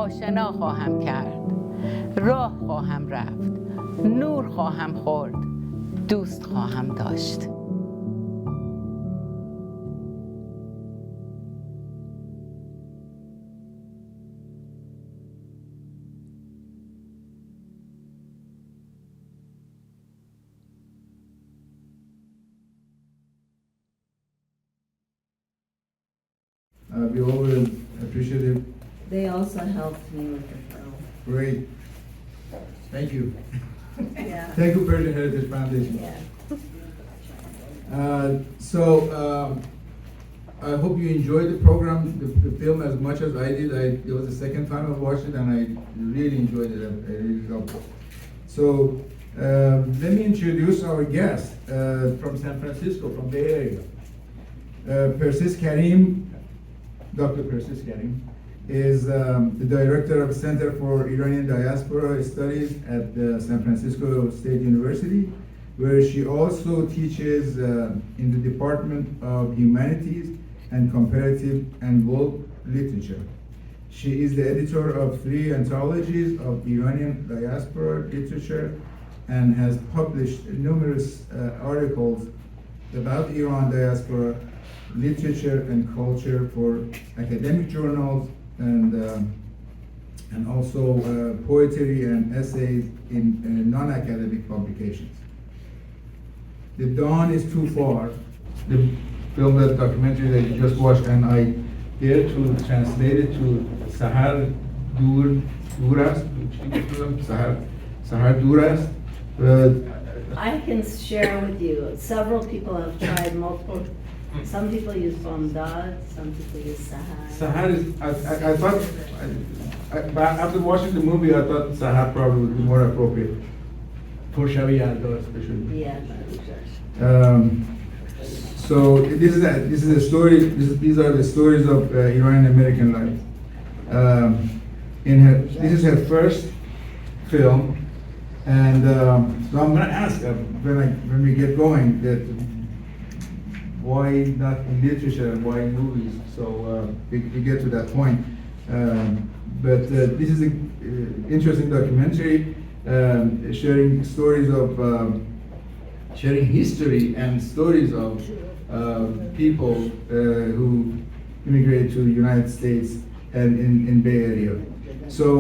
آشنا خواهم کرد، راه خواهم رفت، نور خواهم خورد، دوست خواهم داشت. We all will appreciate it. They also helped me with the film. Great. Thank you. Yeah. Thank you, Persian Heritage Foundation. Yeah. I hope you enjoyed the program, the film as much as I did. It was the second time I watched it, and I really enjoyed it. I really loved it. So let me introduce our guest from San Francisco, from Bay Area. Persis Karim, Dr. Persis Karim, is the director of Center for Iranian Diaspora Studies at the San Francisco State University, where she also teaches in the Department of Humanities and Comparative and World Literature. She is the editor of 3 anthologies of Iranian diaspora literature and has published numerous articles about Iran diaspora literature and culture for academic journals and also poetry and essays in non-academic publications. The Dawn is Too Far, the film, that documentary that you just watched, and I dare to translate it to Sahar Dur ast, Sahar Dur ast. I can share with you, several people have tried multiple. Some people use Bamdad, some people use Sahar. Sahar is, I thought, after watching the movie, I thought Sahar probably would be more appropriate. For Shabi Yalda especially. Yeah. So this is a story. These are the stories of Iranian American life. This is her first film, and so I'm going to ask when we get going that. Why not in literature and why in movies? So we get to that point. But this is an interesting documentary sharing stories of, sharing history and stories of people who immigrated to the United States and in Bay Area. So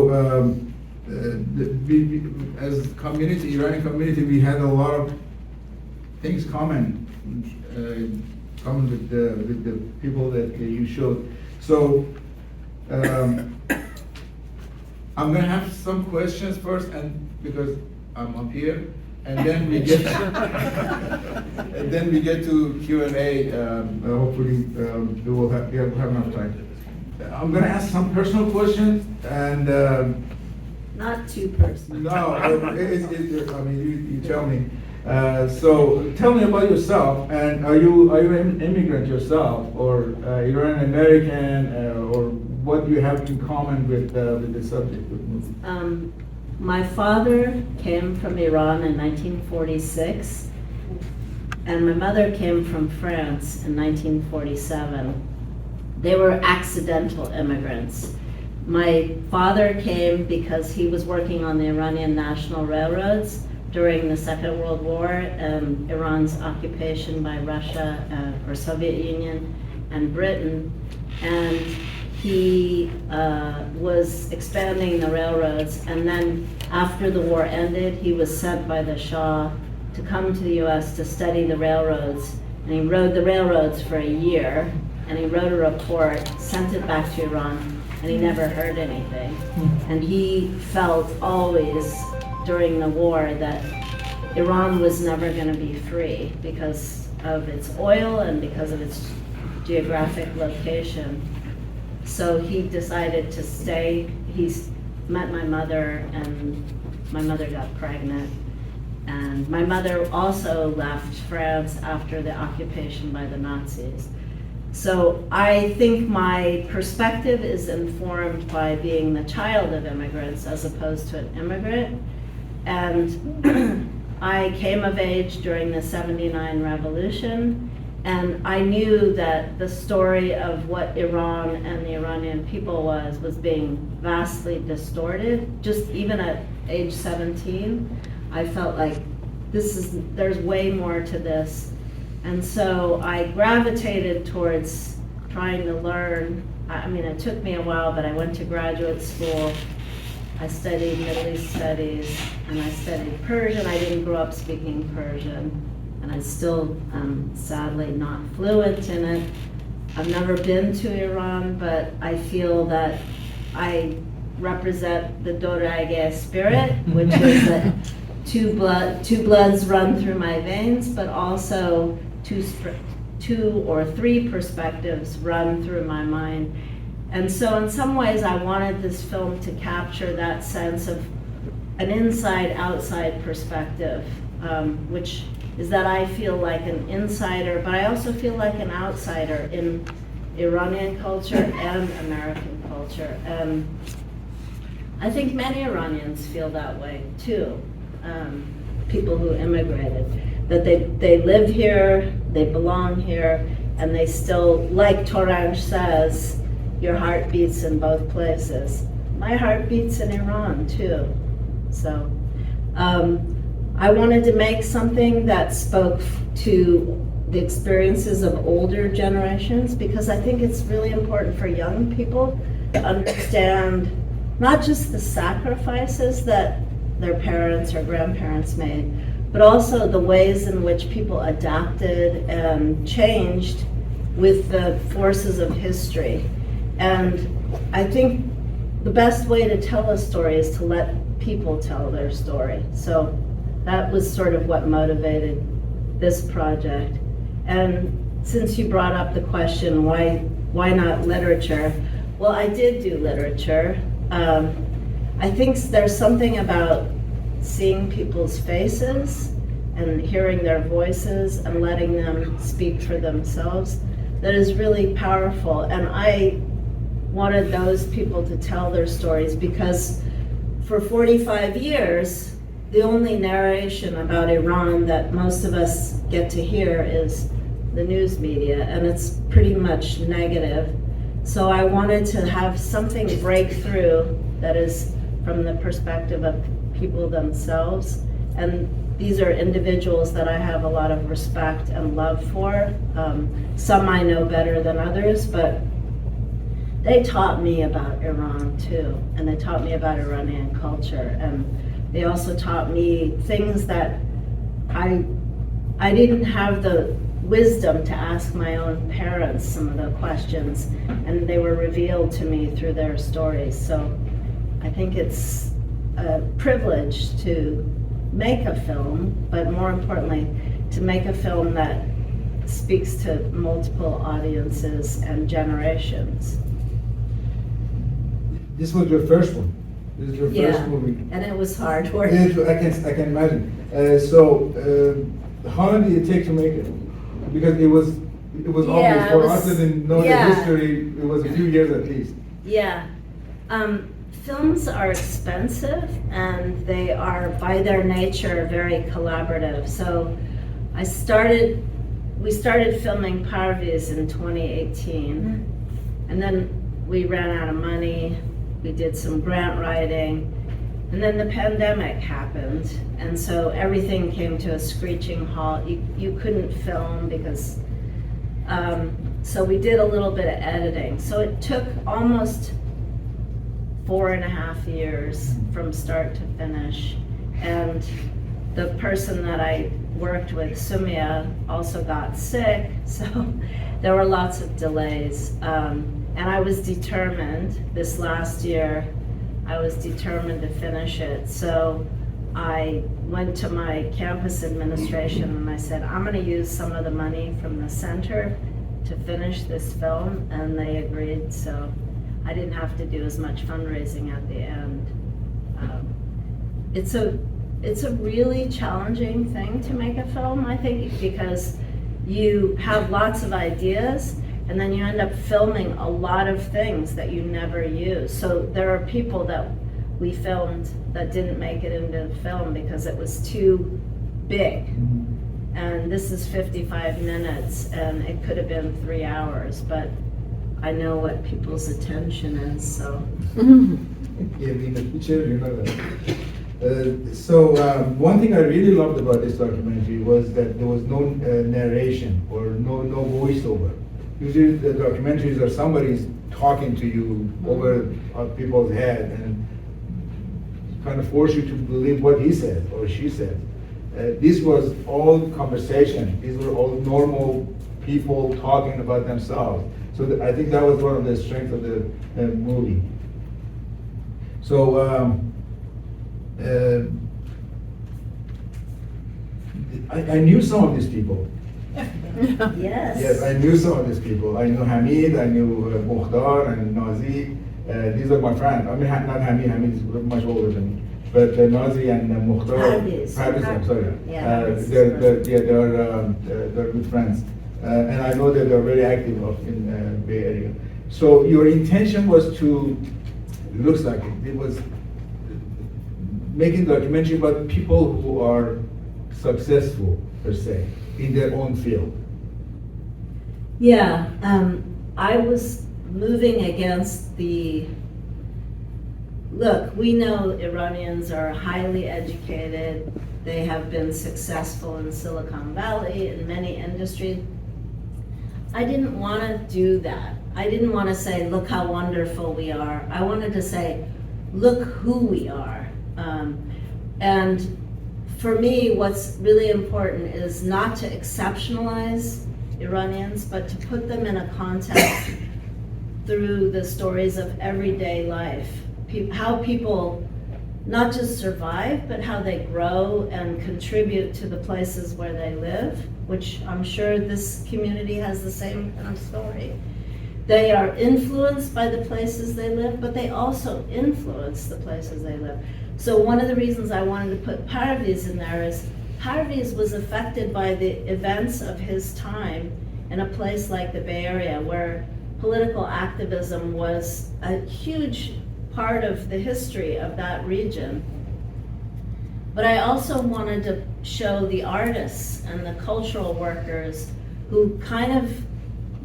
as community, Iranian community, we had a lot of things common with the people that you showed. So I'm going to have some questions first, and because I'm up here, and then we get to Q&A. Hopefully we will have enough time. I'm going to ask some personal questions, and not too personal. No, I mean you tell me. So tell me about yourself, and are you an immigrant yourself, or Iranian American, or what do you have in common with the subject? My father came from Iran in 1946, and my mother came from France in 1947. They were accidental immigrants. My father came because he was working on the Iranian National Railroads during the Second World War and Iran's occupation by Russia or Soviet Union and Britain, and he was expanding the railroads, and then after the war ended, he was sent by the Shah to come to the US to study the railroads, and he rode the railroads for a year, and he wrote a report, sent it back to Iran, and he never heard anything. And he felt always during the war that Iran was never going to be free because of its oil and because of its geographic location. So he decided to stay. He met my mother, and my mother got pregnant. And my mother also left France after the occupation by the Nazis. So I think my perspective is informed by being the child of immigrants as opposed to an immigrant. And I came of age during the '79 revolution, and I knew that the story of what Iran and the Iranian people was being vastly distorted. Just even at age 17, I felt like there's way more to this. And so I gravitated towards trying to learn. I mean, it took me a while, but I went to graduate school. I studied Middle East studies, and I studied Persian. I didn't grow up speaking Persian, and I still sadly not fluent in it. I've never been to Iran, but I feel that I represent the Dorage spirit, which is that two bloods run through my veins, but also two or three perspectives run through my mind. And so in some ways I wanted this film to capture that sense of an inside-outside perspective, which is that I feel like an insider, but I also feel like an outsider in Iranian culture and American culture. And I think many Iranians feel that way too, people who immigrated, that they live here, they belong here, and they still, like Torange says, your heart beats in both places. My heart beats in Iran too. So I wanted to make something that spoke to the experiences of older generations, because I think it's really important for young people to understand not just the sacrifices that their parents or grandparents made, but also the ways in which people adapted and changed with the forces of history. And I think the best way to tell a story is to let people tell their story. So that was sort of what motivated this project. And since you brought up the question, why not literature? Well, I did do literature. I think there's something about seeing people's faces and hearing their voices and letting them speak for themselves that is really powerful. And I wanted those people to tell their stories, because for 45 years, the only narration about Iran that most of us get to hear is the news media, and it's pretty much negative. So I wanted to have something break through that is from the perspective of people themselves. And these are individuals that I have a lot of respect and love for. Some I know better than others, but they taught me about Iran too, and they taught me about Iranian culture, and they also taught me things that I didn't have the wisdom to ask my own parents some of the questions, and they were revealed to me through their stories. So I think it's a privilege to make a film, but more importantly, to make a film that speaks to multiple audiences and generations. This was your first one. This is your first movie. And it was hard work. I can imagine. How long did it take to make it? Because it was obvious for us that didn't know the history. It was a few years at least. Yeah. Films are expensive, and they are, by their nature, very collaborative. So we started filming Parviz in 2018, and then we ran out of money. We did some grant writing, and then the pandemic happened, and so everything came to a screeching halt. You couldn't film because, so we did a little bit of editing. So it took almost 4.5 years from start to finish. And the person that I worked with, Sumia, also got sick, so there were lots of delays. And I was determined, this last year, I was determined to finish it. So I went to my campus administration and I said, I'm gonna use some of the money from the center to finish this film, and they agreed. So I didn't have to do as much fundraising at the end. It's a really challenging thing to make a film, I think, because you have lots of ideas and then you end up filming a lot of things that you never use. So there are people that we filmed that didn't make it into the film because it was too big. And this is 55 minutes and it could have been 3 hours, but I know what people's attention is, so. Yeah, we the picture, you know that. So one thing I really loved about this documentary was that there was no narration or no voiceover. Usually the documentaries are somebody's talking to you over people's head and kind of force you to believe what he said or she said. This was all conversation. These were all normal people talking about themselves. So I think that was one of the strengths of the movie. So I knew some of these people. Yes. Yes, I knew some of these people. I knew Hamid, I knew Mukhtar and Nazi. These are my friends. I mean, not Hamid. Hamid is much older than me. But Nazi and Mukhtar. Persis. I'm sorry. Yeah, they're good friends. And I know that they're very active in Bay Area. So your intention was to, looks like it was making a documentary about people who are successful, per se, in their own field. Yeah, I was moving against the, look, we know Iranians are highly educated. They have been successful in Silicon Valley, in many industries. I didn't want to do that. I didn't want to say, look how wonderful we are. I wanted to say, look who we are. And for me, what's really important is not to exceptionalize Iranians, but to put them in a context through the stories of everyday life. How people not just survive, but how they grow and contribute to the places where they live, which I'm sure this community has the same kind of story. They are influenced by the places they live, but they also influence the places they live. So one of the reasons I wanted to put Persis in there is Persis was affected by the events of his time in a place like the Bay Area, where political activism was a huge part of the history of that region. But I also wanted to show the artists and the cultural workers who kind of,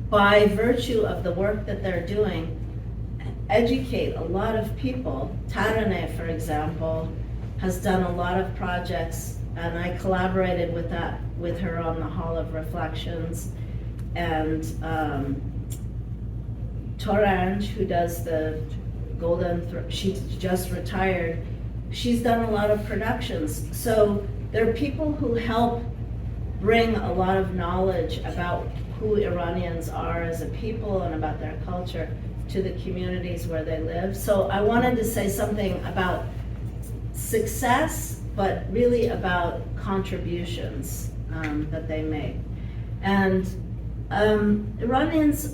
by virtue of the work that they're doing, educate a lot of people. Tarane, for example, has done a lot of projects, and I collaborated with her on the Hall of Reflections. And Torange, who does the she just retired, she's done a lot of productions. So there are people who help bring a lot of knowledge about who Iranians are as a people and about their culture to the communities where they live. So I wanted to say something about success, but really about contributions that they make. And Iranians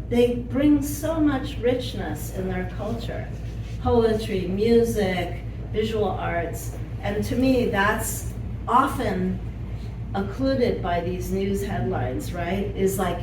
they bring so much richness in their culture. Poetry, music, visual arts, and to me that's often occluded by these news headlines, right? Is like,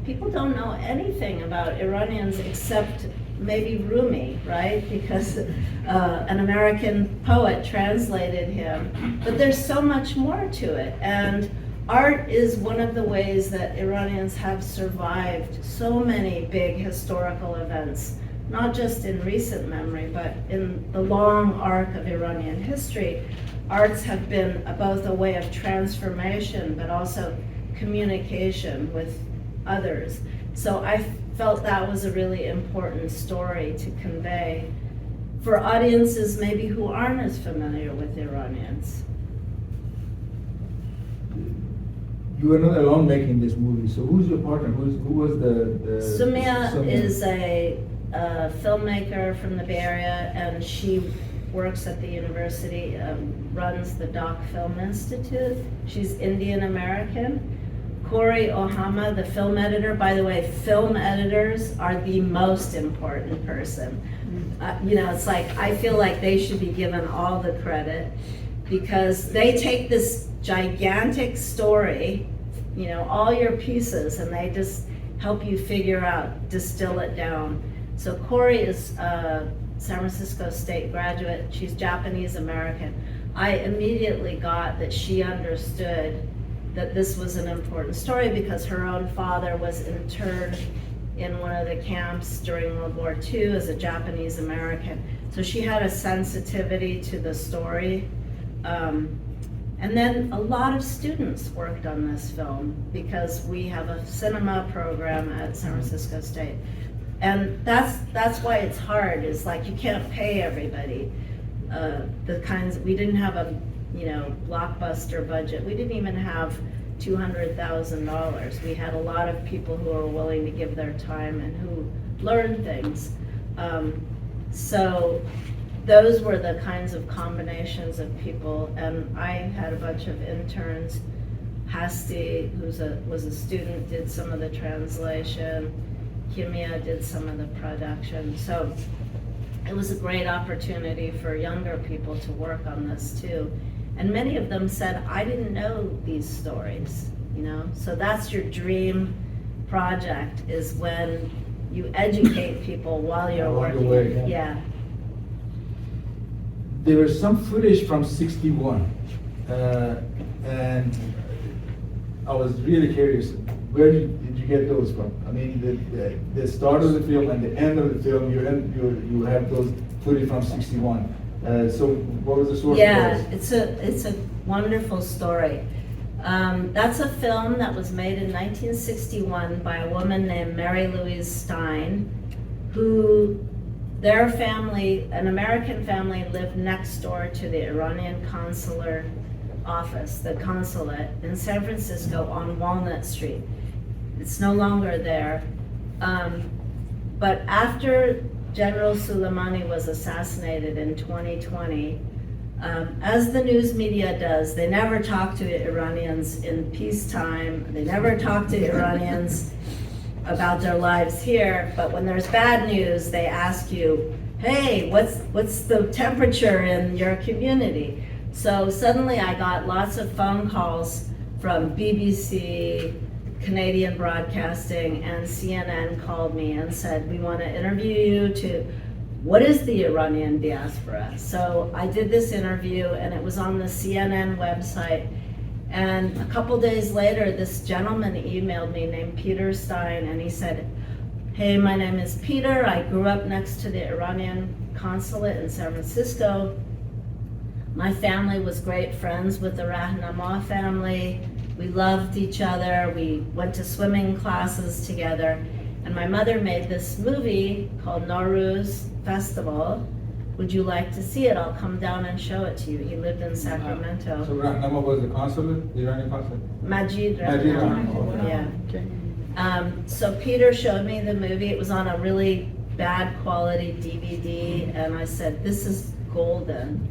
people don't know anything about Iranians except maybe Rumi, right? Because an American poet translated him. But there's so much more to it. And art is one of the ways that Iranians have survived so many big historical events, not just in recent memory, but in the long arc of Iranian history. Arts have been both a way of transformation, but also communication with others. So I felt that was a really important story to convey for audiences maybe who aren't as familiar with Iranians. You were not alone making this movie, so who's your partner? Who was the Sumia is a filmmaker from the Bay Area, and she works at the university, runs the Doc Film Institute. She's Indian American. Corey Ohama, the film editor. By the way, film editors are the most important person. You know, it's like, I feel like they should be given all the credit because they take this gigantic story, you know, all your pieces, and they just help you figure out, distill it down. So Corey is a San Francisco State graduate. She's Japanese American. I immediately got that she understood that this was an important story because her own father was interned in one of the camps during World War II as a Japanese American. So she had a sensitivity to the story. And then a lot of students worked on this film because we have a cinema program at San Francisco State. And that's why it's hard, is like you can't pay everybody. We didn't have a, you know, blockbuster budget. We didn't even have $200,000. We had a lot of people who were willing to give their time and who learned things. So those were the kinds of combinations of people, and I had a bunch of interns. Hasti, was a student, did some of the translation. Kimia did some of the production. So it was a great opportunity for younger people to work on this too. And many of them said, I didn't know these stories, you know? So that's your dream project, is when you educate people while you're working. Yeah. There was some footage from '61, and I was really curious, where did you get those from? I mean, the start of the film and the end of the film, you have those footage from '61. So what was the source of those? It's a wonderful story. That's a film that was made in 1961 by a woman named Mary Louise Stein, who, their family, an American family, lived next door to the Iranian consular office, the consulate in San Francisco on Walnut Street. It's no longer there. But after General Soleimani was assassinated in 2020, as the news media does, they never talk to Iranians in peacetime. They never talk to Iranians about their lives here, but when there's bad news, they ask you, hey, what's the temperature in your community? So suddenly I got lots of phone calls from BBC, Canadian Broadcasting, and CNN called me and said, we want to interview you to, what is the Iranian diaspora? So I did this interview, and it was on the CNN website. And a couple days later, this gentleman emailed me named Peter Stein, and he said, hey, my name is Peter. I grew up next to the Iranian consulate in San Francisco. My family was great friends with the Rahnama family. We loved each other. We went to swimming classes together. And my mother made this movie called Nowruz Festival. Would you like to see it? I'll come down and show it to you. He lived in Sacramento. So Rahnama was the consulate, the Iranian consulate? Majid Rahnama. Yeah. So Peter showed me the movie. It was on a really bad quality DVD, and I said, this is golden.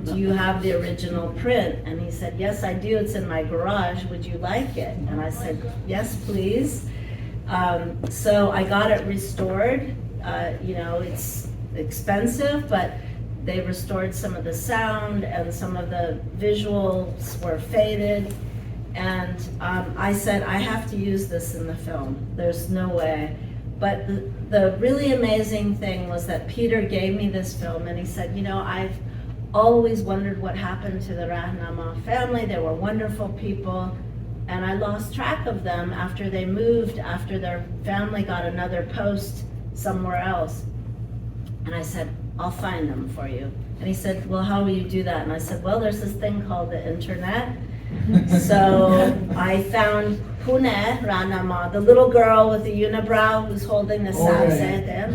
Do you have the original print? And he said, yes, I do. It's in my garage. Would you like it? And I said, yes, please. So I got it restored. You know, it's expensive, but they restored some of the sound and some of the visuals were faded. And I said, I have to use this in the film. There's no way. But the really amazing thing was that Peter gave me this film, and he said, you know, I've always wondered what happened to the Rahnama family. They were wonderful people, and I lost track of them after they moved, after their family got another post somewhere else. And I said, I'll find them for you. And he said, well, how will you do that? And I said, well, there's this thing called the internet. So I found Pune Rahnama, the little girl with the unibrow who's holding the Sadr.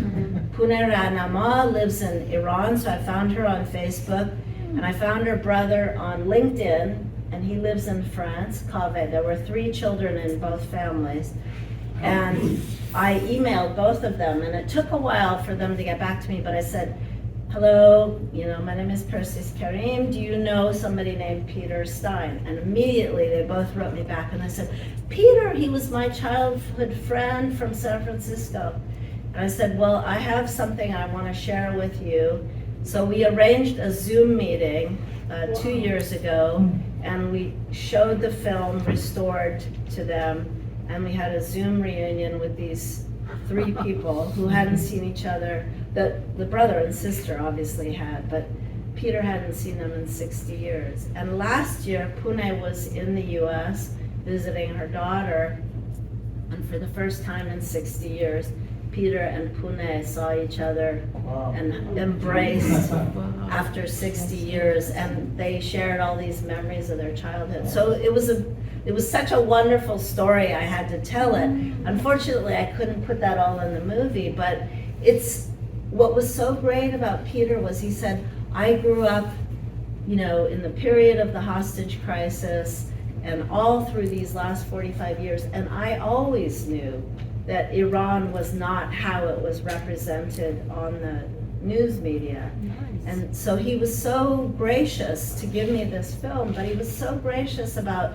Pune Rahnama lives in Iran, so I found her on Facebook. And I found her brother on LinkedIn, and he lives in France, Cave. There were 3 children in both families. And I emailed both of them, and it took a while for them to get back to me, but I said, hello, my name is Persis Karim. Do you know somebody named Peter Stein? And immediately they both wrote me back and they said, Peter, he was my childhood friend from San Francisco. And I said, well, I have something I want to share with you. So we arranged a Zoom meeting 2 years ago, and we showed the film restored to them, and we had a Zoom reunion with these 3 people who hadn't seen each other. The brother and sister obviously had, but Peter hadn't seen them in 60 years. And last year, Pune was in the US visiting her daughter, and for the first time in 60 years, Peter and Pune saw each other and embraced after 60 years, and they shared all these memories of their childhood. So it was such a wonderful story, I had to tell it. Unfortunately, I couldn't put that all in the movie, but what was so great about Peter was he said, I grew up, in the period of the hostage crisis and all through these last 45 years, and I always knew that Iran was not how it was represented on the news media. Nice. And so he was so gracious to give me this film, but he was so gracious about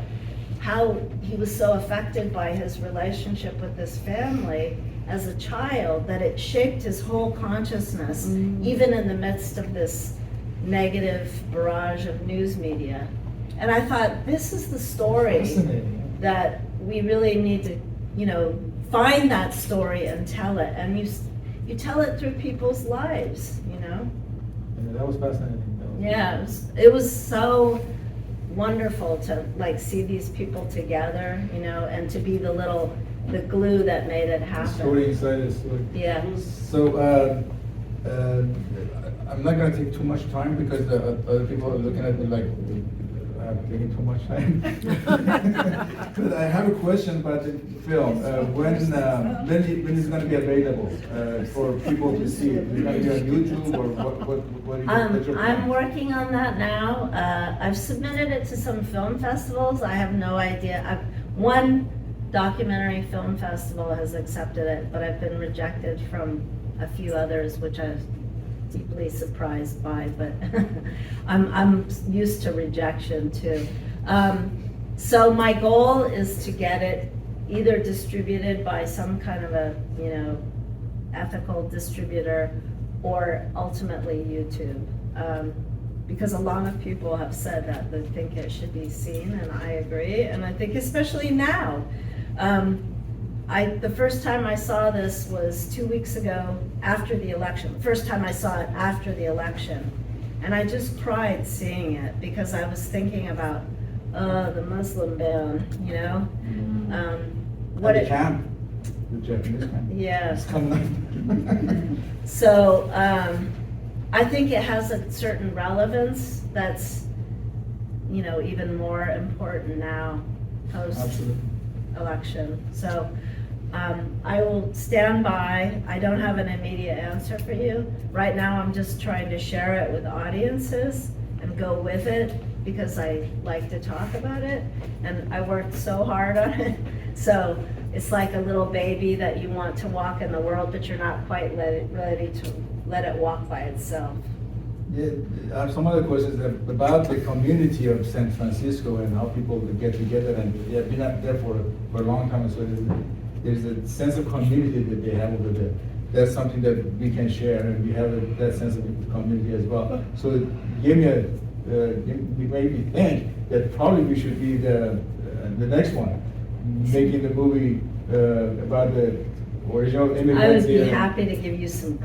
how he was so affected by his relationship with this family as a child that it shaped his whole consciousness, even in the midst of this negative barrage of news media. And I thought, this is the story that we really need to, find that story and tell it. And you tell it through people's lives, Yeah, that was fascinating. Yeah, it was so wonderful to see these people together, and to be the glue that made it happen. Story inside the story. Yeah. So I'm not going to take too much time because other people are looking at me like I'm taking too much time. But I have a question about the film. When is it going to be available for people to see it? Is it going to be on YouTube or what is your plan? I'm working on that now. I've submitted it to some film festivals. I have no idea. One documentary film festival has accepted it, but I've been rejected from a few others, which I was deeply surprised by, but I'm used to rejection too. So my goal is to get it either distributed by some kind of a, ethical distributor, or ultimately YouTube. Because a lot of people have said that they think it should be seen, and I agree. And I think especially now, the first time I saw this was 2 weeks ago after the election. The first time I saw it after the election. And I just cried seeing it because I was thinking about, the Muslim ban, What it can. The Japanese camp. Yeah. It's coming. So I think it has a certain relevance that's, even more important now, post-election. So I will stand by. I don't have an immediate answer for you. Right now I'm just trying to share it with audiences and go with it because I like to talk about it, and I worked so hard on it. So it's like a little baby that you want to walk in the world, but you're not quite ready to let it walk by itself. Yeah, I have some other questions about the community of San Francisco and how people get together, and they've been up there for a long time, so there's a sense of community that they have over there. That's something that we can share, and we have that sense of community as well. So it made me think that probably we should be the next one, making the movie about the original immigrants. I would be here. happy to give you some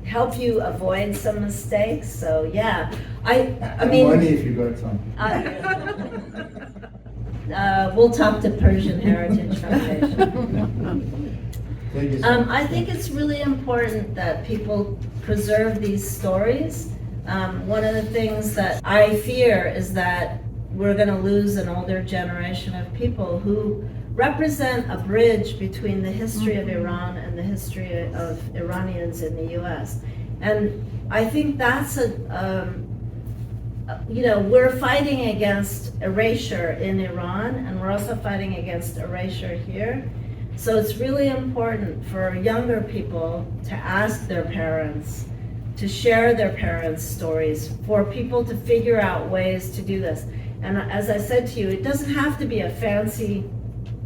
help you avoid some mistakes. So yeah, I mean, money if you got some. We'll talk to Persian Heritage Foundation. Thank you so much. I think it's really important that people preserve these stories. One of the things that I fear is that we're going to lose an older generation of people who represent a bridge between the history of Iran and the history of Iranians in the US. And I think that's we're fighting against erasure in Iran, and we're also fighting against erasure here. So it's really important for younger people to ask their parents, to share their parents' stories, for people to figure out ways to do this. And as I said to you, it doesn't have to be a fancy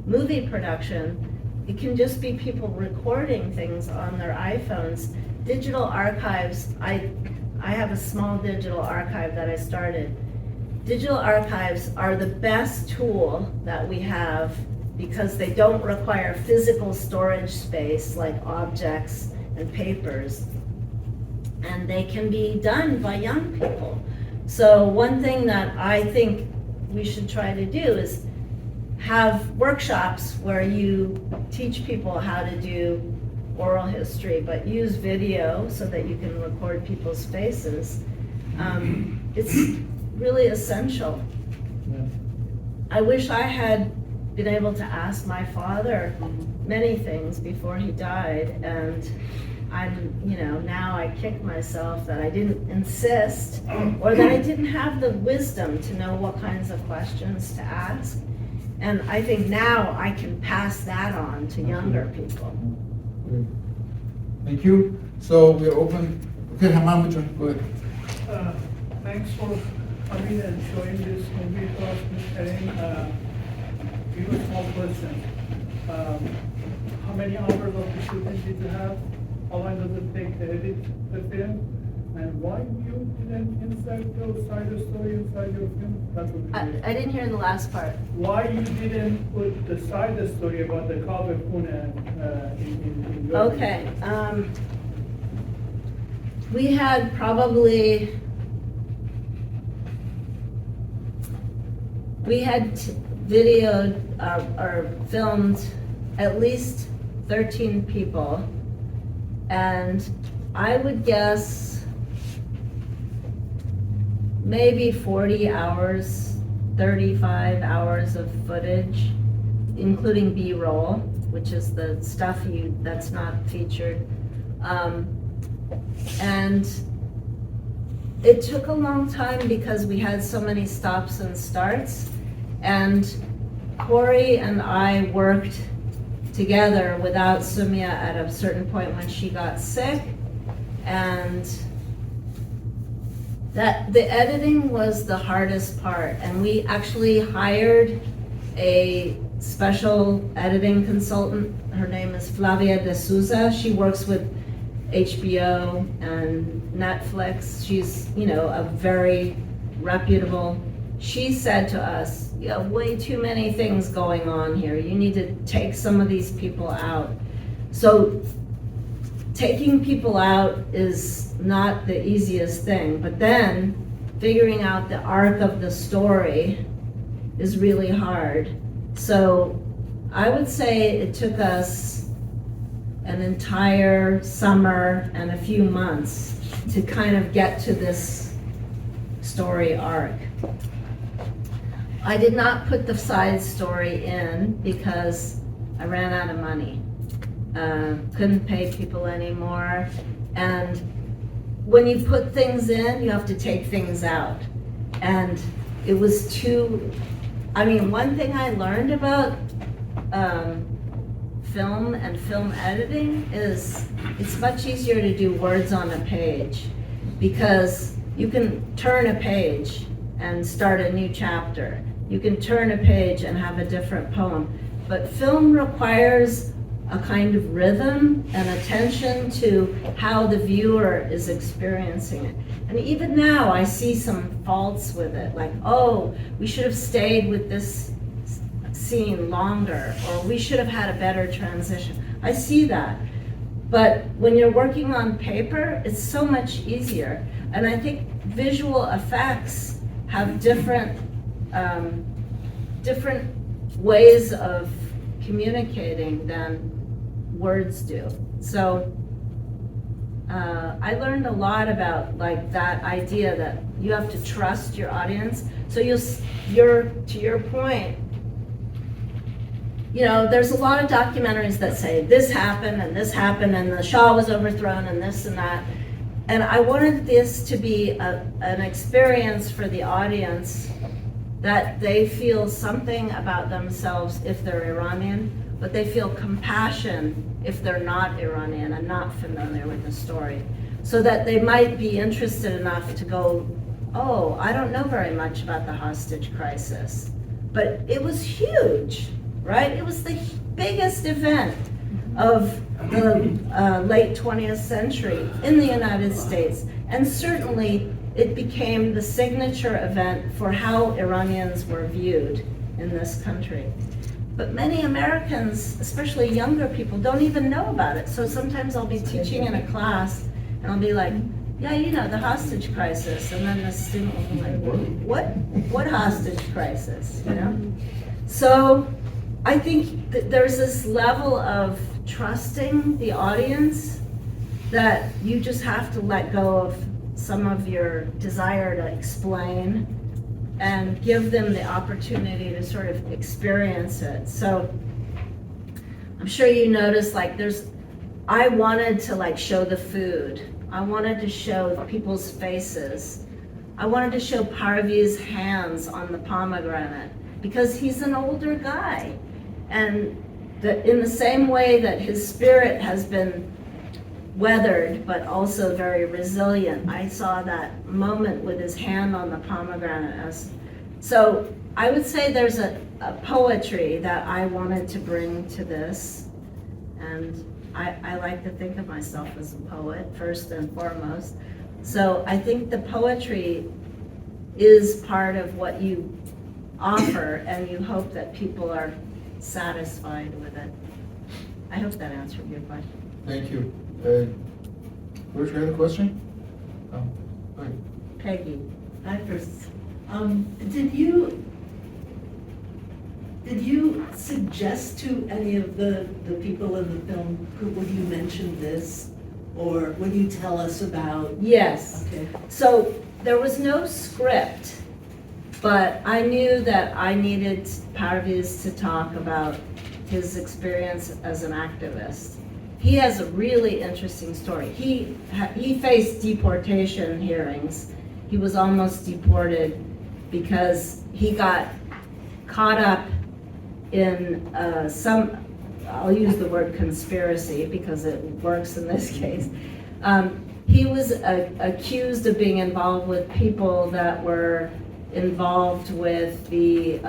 movie production. It can just be people recording things on their iPhones. Digital archives, I have a small digital archive that I started. Digital archives are the best tool that we have because they don't require physical storage space like objects and papers. And they can be done by young people. So one thing that I think we should try to do is have workshops where you teach people how to do oral history, but use video so that you can record people's faces. It's really essential. Yeah. I wish I had been able to ask my father many things before he died, and now I kick myself that I didn't insist, or that I didn't have the wisdom to know what kinds of questions to ask. And I think now I can pass that on to younger people. Thank you. So we're open. Okay, Hamam, go ahead. Thanks for coming and showing this movie to us, Ms. Karim. You're a small person. How many hours of the shooting did you have? How long does it take to edit the film? And why you didn't insert your side story inside your film? That would be great. I didn't hear the last part. Why you didn't put the side story about the Kabe Pune in your Okay. We had probably, videoed or filmed at least 13 people, and I would guess maybe 40 hours, 35 hours of footage, including B-roll, which is the stuff that's not featured. And it took a long time because we had so many stops and starts, and Corey and I worked together without Sumia at a certain point when she got sick, and that the editing was the hardest part, and we actually hired a special editing consultant. Her name is Flavia de Souza. She works with HBO and Netflix. She's, a very reputable. She said to us, you have way too many things going on here. You need to take some of these people out. So taking people out is not the easiest thing, but then figuring out the arc of the story is really hard. So I would say it took us an entire summer and a few months to kind of get to this story arc. I did not put the side story in because I ran out of money. Couldn't pay people anymore. And when you put things in, you have to take things out. And it was one thing I learned about film and film editing is it's much easier to do words on a page, because you can turn a page and start a new chapter. You can turn a page and have a different poem. But film requires a kind of rhythm and attention to how the viewer is experiencing it. And even now I see some faults with it, like, oh, we should have stayed with this scene longer, or we should have had a better transition. I see that. But when you're working on paper, it's so much easier. And I think visual effects have different ways of communicating than words do. So I learned a lot about that idea that you have to trust your audience. So to your point, there's a lot of documentaries that say this happened and the Shah was overthrown and this and that. And I wanted this to be an experience for the audience that they feel something about themselves if they're Iranian, but they feel compassion if they're not Iranian and not familiar with the story. so that they might be interested enough to go, oh, I don't know very much about the hostage crisis. But it was huge, right? It was the biggest event of the late 20th century in the United States. And certainly it became the signature event for how Iranians were viewed in this country. But many Americans, especially younger people, don't even know about it. So sometimes I'll be teaching in a class and I'll be like, yeah, you know, the hostage crisis. And then the student will be like, what hostage crisis, you know? So I think that there's this level of trusting the audience that you just have to let go of some of your desire to explain and give them the opportunity to sort of experience it. So I'm sure you noticed, like, I wanted to like show the food. I wanted to show people's faces. I wanted to show Parvi's hands on the pomegranate because he's an older guy. And in the same way that his spirit has been weathered, but also very resilient, I saw that moment with his hand on the pomegranate. So I would say there's a poetry that I wanted to bring to this. And I like to think of myself as a poet, first and foremost. So I think the poetry is part of what you offer, and you hope that people are satisfied with it. I hope that answered your question. Thank you. Where's your other question? Oh, go ahead. Peggy. Hi, Persis. Did you suggest to any of the people in the film, would you mention this? Or would you tell us about? Yes. Okay. So there was no script, but I knew that I needed Parviz to talk about his experience as an activist. He has a really interesting story. He faced deportation hearings. He was almost deported because he got caught up in I'll use the word conspiracy because it works in this case. He was accused of being involved with people that were involved with the,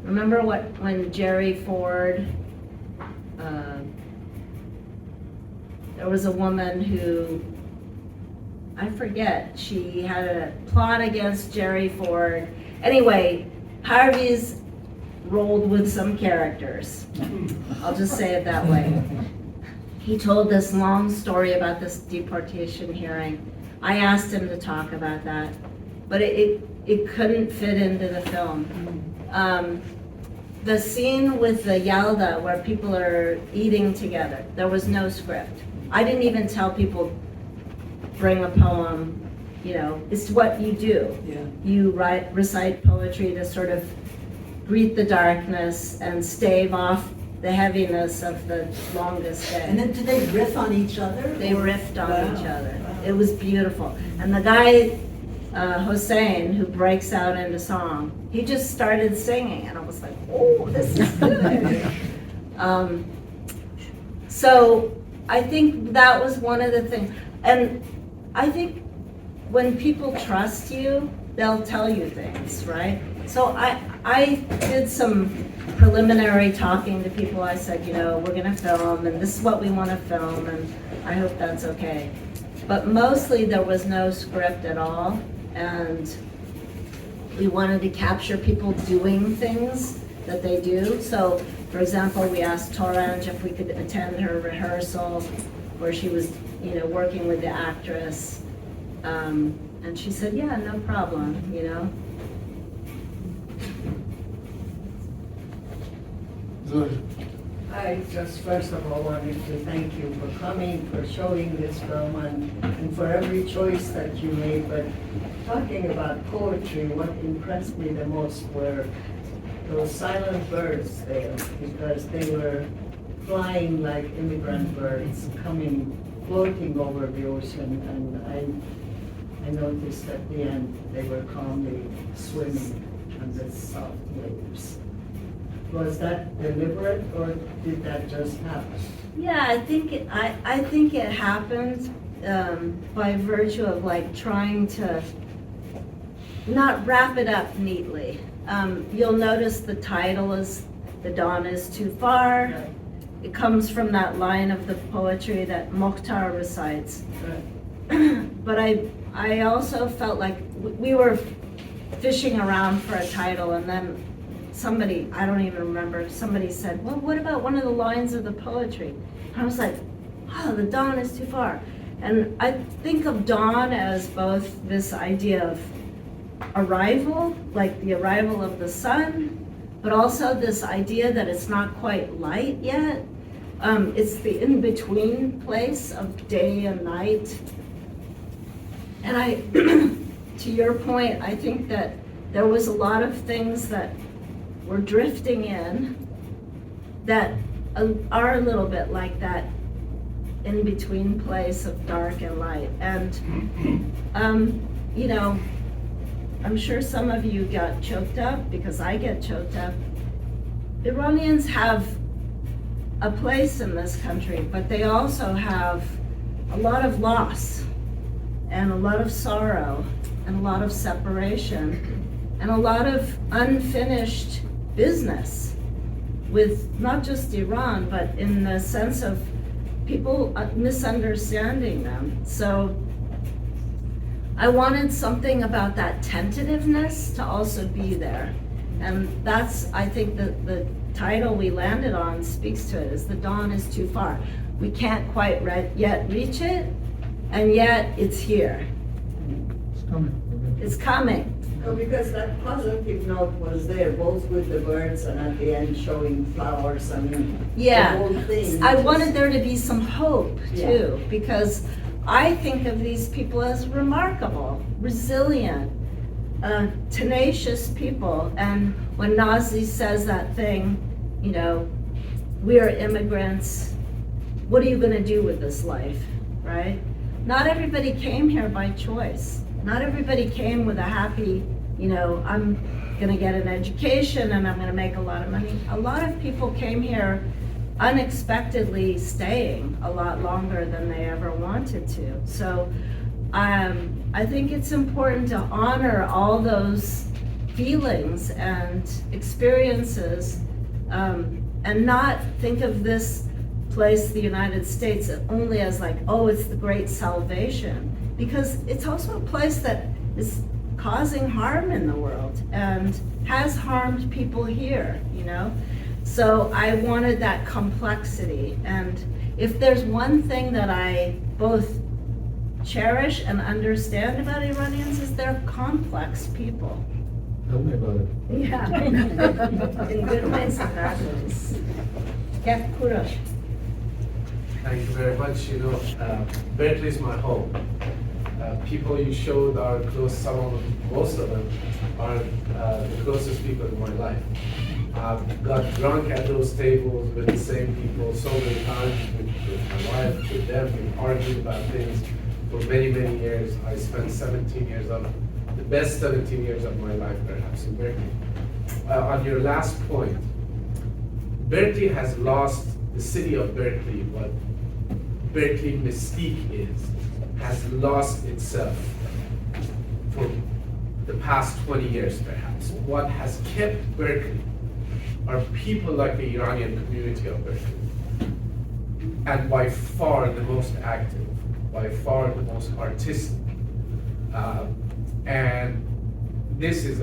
remember when Jerry Ford, there was a woman who, I forget, she had a plot against Jerry Ford. Anyway, Harvey's rolled with some characters. I'll just say it that way. He told this long story about this deportation hearing. I asked him to talk about that, but it couldn't fit into the film. The scene with the Yalda where people are eating together, there was no script. I didn't even tell people, bring a poem, you know, it's what you do. Yeah. You recite poetry to sort of greet the darkness and stave off the heaviness of the longest day. And then did they riff on each other? They riffed on Wow. each other. Wow. It was beautiful. And the guy, Hossein, who breaks out into song, he just started singing, and I was like, oh, this is good. So I think that was one of the things. And I think when people trust you, they'll tell you things, right? So I did some preliminary talking to people. I said, you know, we're gonna film, and this is what we wanna film, and I hope that's okay. But mostly there was no script at all, and we wanted to capture people doing things that they do. So, for example, we asked Torange if we could attend her rehearsal where she was, you know, working with the actress. And she said, yeah, no problem, you know. I just first of all wanted to thank you for coming, for showing this film, and for every choice that you made. But talking about poetry, what impressed me the most were those silent birds there, because they were flying like immigrant birds, floating over the ocean, and I noticed at the end they were calmly swimming on the soft waves. Was that deliberate, or did that just happen? Yeah, I think it happened by virtue of like trying to not wrap it up neatly. You'll notice the title is "The Dawn is Too Far." It comes from that line of the poetry that Mokhtar recites. But I also felt like we were fishing around for a title, and then somebody, I don't even remember, somebody said, well, what about one of the lines of the poetry? And I was like, oh, the dawn is too far. And I think of dawn as both this idea of arrival, like the arrival of the sun, but also this idea that it's not quite light yet. It's the in-between place of day and night. And I, to your point, I think that there was a lot of things that were drifting in that are a little bit like that in-between place of dark and light. And, you know, I'm sure some of you got choked up, because I get choked up. Iranians have a place in this country, but they also have a lot of loss and a lot of sorrow and a lot of separation and a lot of unfinished business with not just Iran, but in the sense of people misunderstanding them. So I wanted something about that tentativeness to also be there. And that's, I think, the title we landed on speaks to it, is "The Dawn is Too Far." We can't quite yet reach it, and yet it's here. It's coming. It's coming. No, because that positive note was there, both with the birds and at the end showing flowers. I mean, Yeah. the whole thing. I just- wanted there to be some hope Yeah. too, because I think of these people as remarkable, resilient, tenacious people. And when Nazi says that thing, you know, we are immigrants, what are you gonna do with this life, right? Not everybody came here by choice. Not everybody came with a happy, you know, I'm gonna get an education and I'm gonna make a lot of money. A lot of people came here unexpectedly, staying a lot longer than they ever wanted to. So I think it's important to honor all those feelings and experiences, and not think of this place, the United States, only as like, oh, it's the great salvation, because it's also a place that is causing harm in the world and has harmed people here, you know? So I wanted that complexity. And if there's one thing that I both cherish and understand about Iranians, is they're complex people. Tell me about it. Yeah. In good ways and bad ways. Yeah, Kurosh. Thank you very much. You know, Berkeley is my home. People you showed are close, most of them are the closest people in my life. I've got drunk at those tables with the same people so many times, with my wife, with them. We've argued about things for many, many years. I spent 17 years of, the best 17 years of my life perhaps in Berkeley. On your last point, Berkeley has lost, the city of Berkeley, what Berkeley mystique is, has lost itself for the past 20 years perhaps. What has kept Berkeley are people like the Iranian community of Berkeley. And by far the most active, by far the most artistic. And this is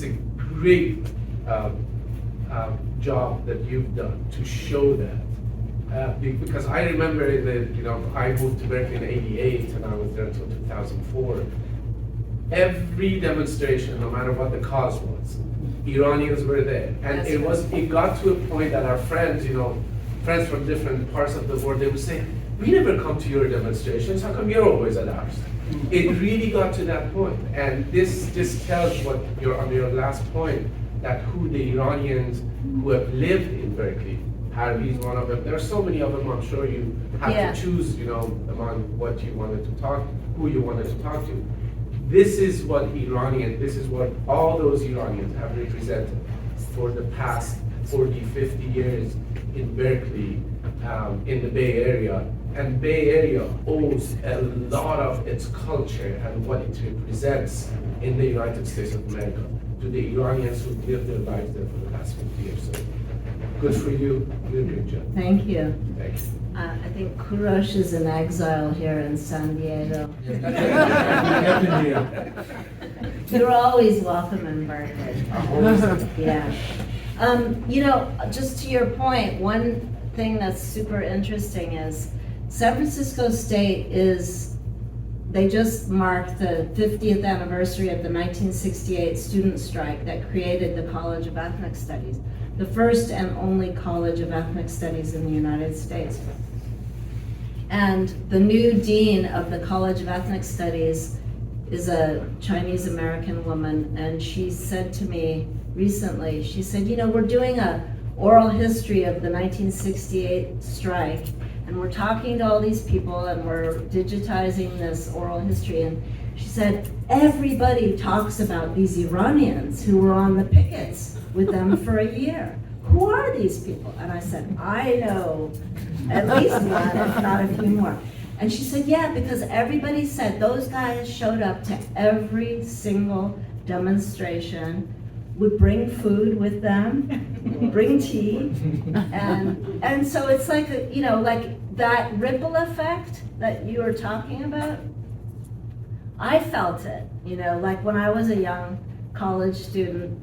a great job that you've done to show that. Because I remember that, you know, I moved to Berkeley in '88 and I was there until 2004. Every demonstration, no matter what the cause was, Iranians were there. And it got to a point that our friends, you know, friends from different parts of the world, they would say, we never come to your demonstrations, how come you're always at ours? It really got to that point. And this tells what on your last point, that who the Iranians who have lived in Berkeley, Harvey's one of them. There are so many of them, I'm sure you have to choose, you know, among what you wanted to talk, who you wanted to talk to. This is what this is what all those Iranians have represented for the past 40, 50 years in Berkeley, in the Bay Area. And Bay Area owes a lot of its culture and what it represents in the United States of America to the Iranians who lived their lives there for the last 50 years. So good for you. You did a good job. Thank you. Thank you. I think Kurosh is in exile here in San Diego. You're always welcome in Berkeley. Yeah. You know, just to your point, one thing that's super interesting is San Francisco State they just marked the 50th anniversary of the 1968 student strike that created the College of Ethnic Studies, the first and only College of Ethnic Studies in the United States. And the new dean of the College of Ethnic Studies is a Chinese American woman, and she said to me recently, she said, you know, we're doing a oral history of the 1968 strike, and we're talking to all these people and we're digitizing this oral history, and she said, everybody talks about these Iranians who were on the pickets with them for a year. Who are these people? And I said, I know at least one, if not a few more. And she said, yeah, because everybody said those guys showed up to every single demonstration, would bring food with them, bring tea, and so it's like, you know, like that ripple effect that you were talking about, I felt it, you know, like when I was a young college student,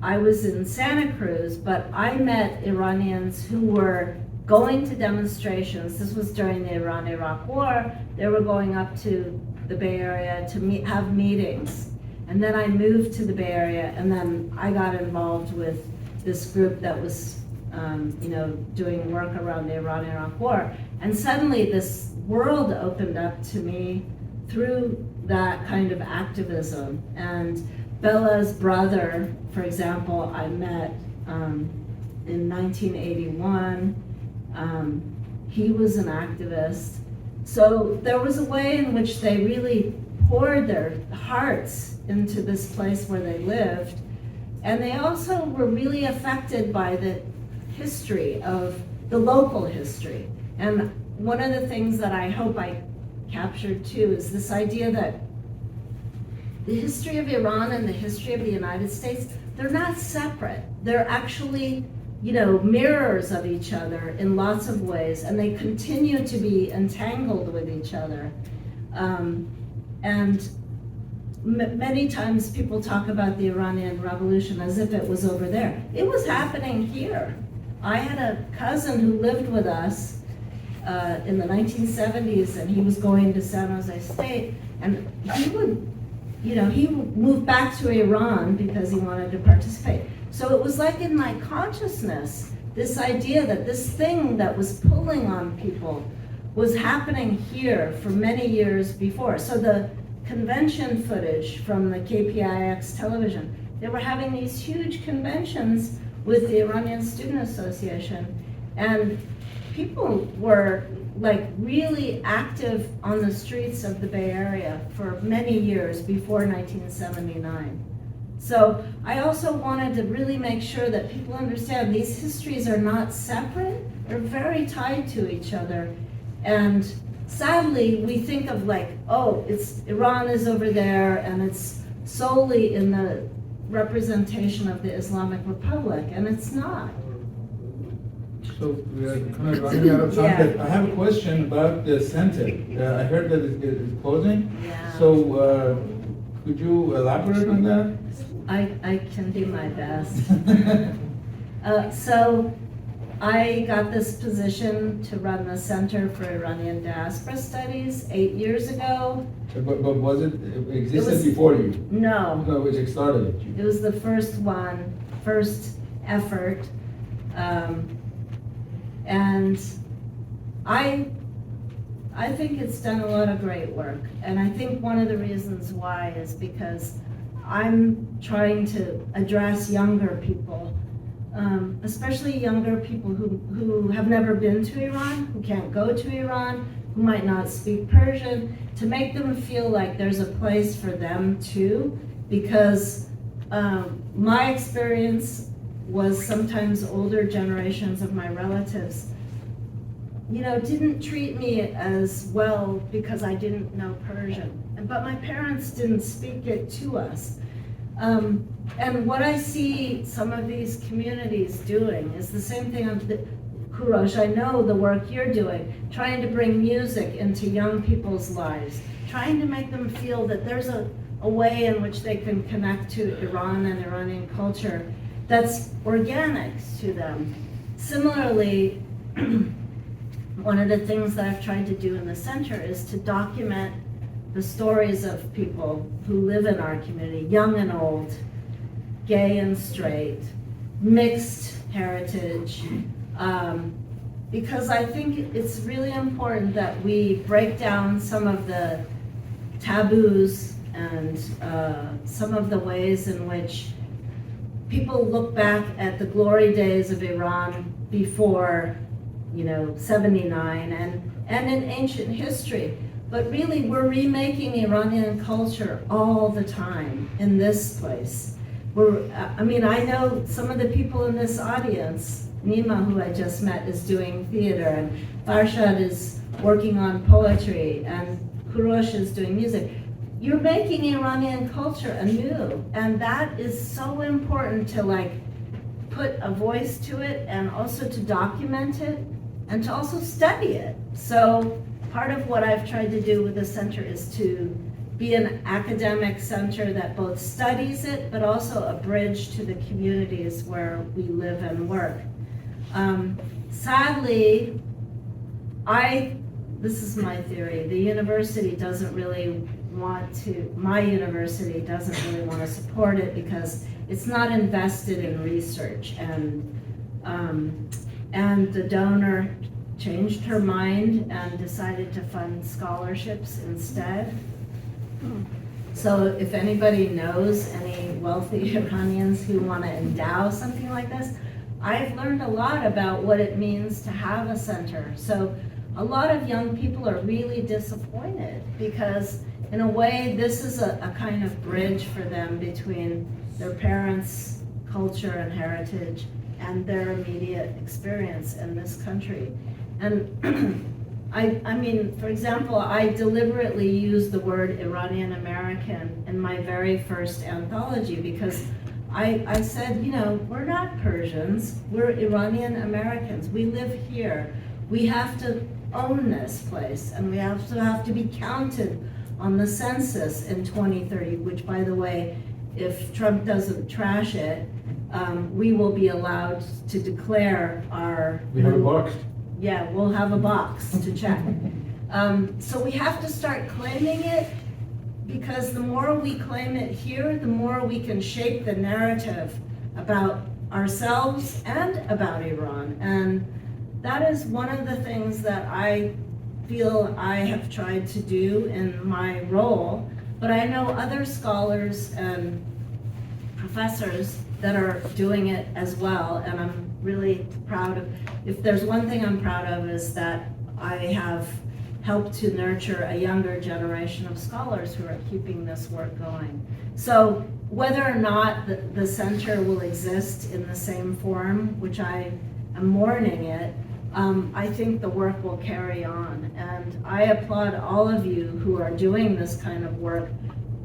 I was in Santa Cruz, but I met Iranians who were going to demonstrations. This was during the Iran-Iraq War. They were going up to the Bay Area to have meetings. And then I moved to the Bay Area, and then I got involved with this group that was, you know, doing work around the Iran-Iraq War. And suddenly this world opened up to me through that kind of activism. And Bella's brother, for example, I met in 1981. He was an activist. So there was a way in which they really poured their hearts into this place where they lived. And they also were really affected by the history of the local history. And one of the things that I hope I captured too is this idea that the history of Iran and the history of the United States, they're not separate. They're actually, you know, mirrors of each other in lots of ways, and they continue to be entangled with each other. And many times people talk about the Iranian Revolution as if it was over there. It was happening here. I had a cousin who lived with us in the 1970s, and he was going to San Jose State, and he would, you know, he moved back to Iran because he wanted to participate. So it was like in my consciousness, this idea that this thing that was pulling on people was happening here for many years before. So the convention footage from the KPIX television, they were having these huge conventions with the Iranian Student Association, and people were like really active on the streets of the Bay Area for many years before 1979. So I also wanted to really make sure that people understand these histories are not separate, they're very tied to each other. And sadly, we think of like, oh, Iran is over there and it's solely in the representation of the Islamic Republic, and it's not. So we are kind of running out of time, Yeah. but I have a question about the center. I heard that it's closing. Yeah. So could you elaborate on that? I can do my best. So I got this position to run the Center for Iranian Diaspora Studies 8 years ago. But was it existed was- before you? No, No, it started. it was the first effort. And I think it's done a lot of great work. And I think one of the reasons why is because I'm trying to address younger people, especially younger people who have never been to Iran, who can't go to Iran, who might not speak Persian, to make them feel like there's a place for them too, because my experience was sometimes older generations of my relatives didn't treat me as well because I didn't know Persian. But my parents didn't speak it to us. And what I see some of these communities doing is the same thing of Kurosh, I know the work you're doing, trying to bring music into young people's lives, trying to make them feel that there's a way in which they can connect to Iran and Iranian culture that's organic to them. Similarly, one of the things that I've tried to do in the center is to document the stories of people who live in our community, young and old, gay and straight, mixed heritage, because I think it's really important that we break down some of the taboos and some of the ways in which people look back at the glory days of Iran before 79 and in ancient history. But really, we're remaking Iranian culture all the time in this place. I know some of the people in this audience, Nima, who I just met, is doing theater, and Farshad is working on poetry, and Kurosh is doing music. You're making Iranian culture anew, and that is so important to put a voice to it, and also to document it, and to also study it. So part of what I've tried to do with the center is to be an academic center that both studies it, but also a bridge to the communities where we live and work. Sadly, this is my theory, the university doesn't really my university doesn't really want to support it because it's not invested in research, and the donor changed her mind and decided to fund scholarships instead. So if anybody knows any wealthy Iranians who want to endow something like this, I've learned a lot about what it means to have a center. So a lot of young people are really disappointed because in a way this is a kind of bridge for them between their parents' culture and heritage and their immediate experience in this country. And I mean, for example, I deliberately used the word Iranian American in my very first anthology because I said, we're not Persians, we're Iranian Americans. We live here. We have to own this place, and we have to be counted on the census in 2030, which, by the way, if Trump doesn't trash it, we will be allowed to declare our... We have a box. Yeah, we'll have a box to check. So we have to start claiming it, because the more we claim it here, the more we can shape the narrative about ourselves and about Iran. And that is one of the things that I feel I have tried to do in my role, but I know other scholars and professors that are doing it as well, and I'm really proud of, if there's one thing I'm proud of, is that I have helped to nurture a younger generation of scholars who are keeping this work going. So whether or not the center will exist in the same form, which I am mourning it, I think the work will carry on. And I applaud all of you who are doing this kind of work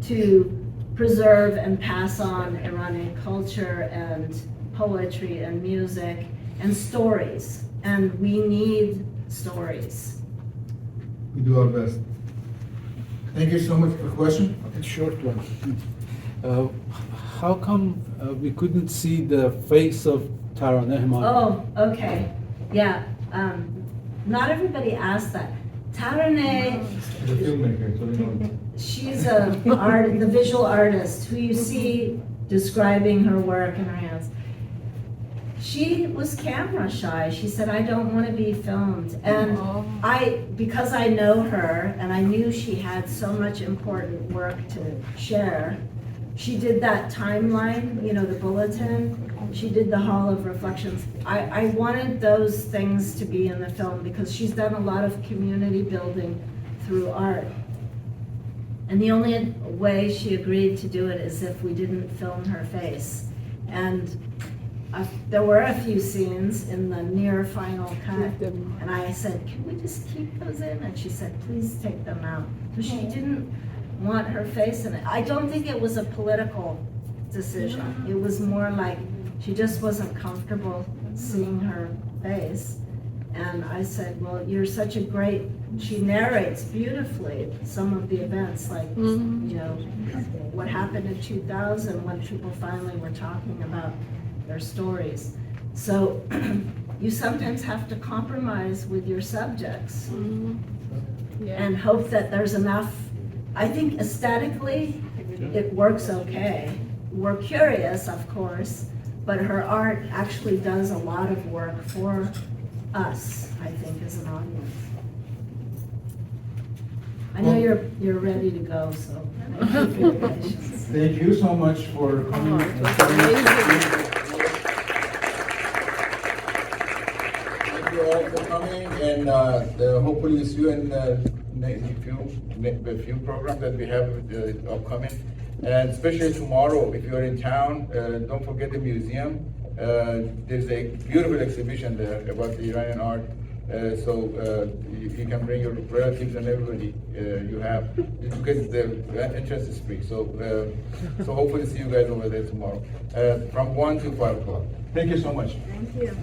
to preserve and pass on Iranian culture and poetry and music and stories. And we need stories. We do our best. Thank you so much for the question. A short one. How come we couldn't see the face of Taraneh? Oh, okay. Yeah. Not everybody asked that. Taraneh, The filmmaker, so we know. she's the visual artist who you see describing her work in her hands. She was camera shy. She said, I don't want to be filmed. And because I know her and I knew she had so much important work to share, she did that timeline, the bulletin. She did the Hall of Reflections. I wanted those things to be in the film because she's done a lot of community building through art. And the only way she agreed to do it is if we didn't film her face. And there were a few scenes in the near final cut, and I said, can we just keep those in? And she said, please take them out. So she didn't want her face in it. I don't think it was a political decision. It was more like she just wasn't comfortable seeing her face. And I said, well, you're such a great, she narrates beautifully some of the events, like, you know, what happened in 2000 when people finally were talking about their stories. So you sometimes have to compromise with your subjects and hope that there's enough. I think aesthetically, it works okay. We're curious, of course, but her art actually does a lot of work for us, I think, as an audience. I know you're ready to go, so thank you for your patience. Thank you so much for coming. Oh, it was amazing. Thank you all for coming, and hopefully see you in a few programs that we have upcoming. And especially tomorrow, if you're in town, don't forget the museum. There's a beautiful exhibition there about the Iranian art. So you can bring your relatives and everybody you have, because the entrance is free. So so hopefully see you guys over there tomorrow from 1 to 5 o'clock. Thank you so much. Thank you.